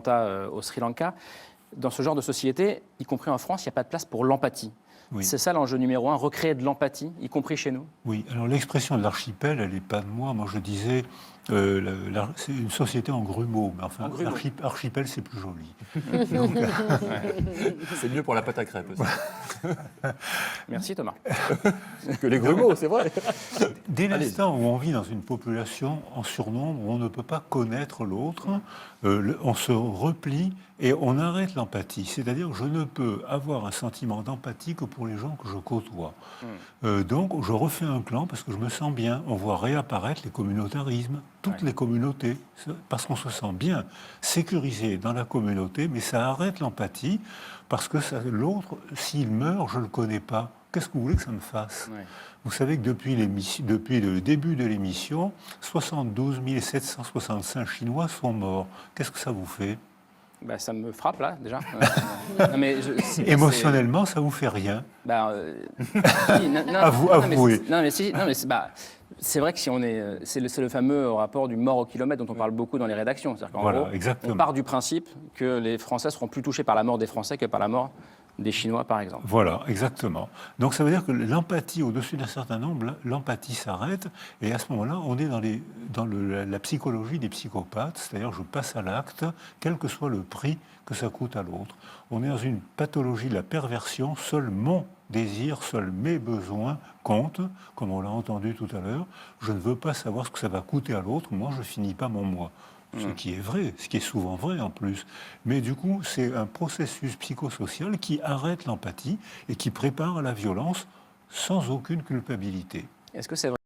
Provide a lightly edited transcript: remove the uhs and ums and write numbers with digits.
au Sri Lanka. Dans ce genre de société, y compris en France, il n'y a pas de place pour l'empathie. Oui. C'est ça l'enjeu numéro 1, recréer de l'empathie, y compris chez nous. Oui, alors l'expression de l'archipel, elle n'est pas de moi. Moi, je disais, c'est une société en grumeaux. Mais enfin, archipel, c'est plus joli. Donc, c'est mieux pour la pâte à crêpes aussi. Merci Thomas. Que les grumeaux, c'est vrai. Dès l'instant où on vit dans une population en surnombre, où on ne peut pas connaître l'autre, on se replie et on arrête l'empathie. C'est-à-dire que je ne peux avoir un sentiment d'empathie que pour les gens que je côtoie. Donc, je refais un clan parce que je me sens bien. On voit réapparaître les communautarismes, toutes les communautés, parce qu'on se sent bien sécurisé dans la communauté, mais ça arrête l'empathie parce que l'autre, s'il meurt, je ne le connais pas. Qu'est-ce que vous voulez que ça me fasse ? Vous savez que depuis le début de l'émission, 72 765 Chinois sont morts. Qu'est-ce que ça vous fait ? Bah, ça me frappe là déjà. Émotionnellement, ça vous fait rien. Avouez. C'est vrai que si on est, c'est le fameux rapport du mort au kilomètre dont on parle beaucoup dans les rédactions. C'est-à-dire qu'en gros, on part du principe que les Français seront plus touchés par la mort des Français que par la mort des Chinois, par exemple. Voilà, exactement. Donc ça veut dire que l'empathie, au-dessus d'un certain nombre, l'empathie s'arrête, et à ce moment-là, on est dans la psychologie des psychopathes, c'est-à-dire je passe à l'acte, quel que soit le prix que ça coûte à l'autre. On est dans une pathologie de la perversion, seul mon désir, seuls mes besoins comptent, comme on l'a entendu tout à l'heure. Je ne veux pas savoir ce que ça va coûter à l'autre, moi je ne finis pas mon moi. Ce qui est vrai, ce qui est souvent vrai en plus. Mais du coup, c'est un processus psychosocial qui arrête l'empathie et qui prépare à la violence sans aucune culpabilité. Est-ce que c'est vrai ?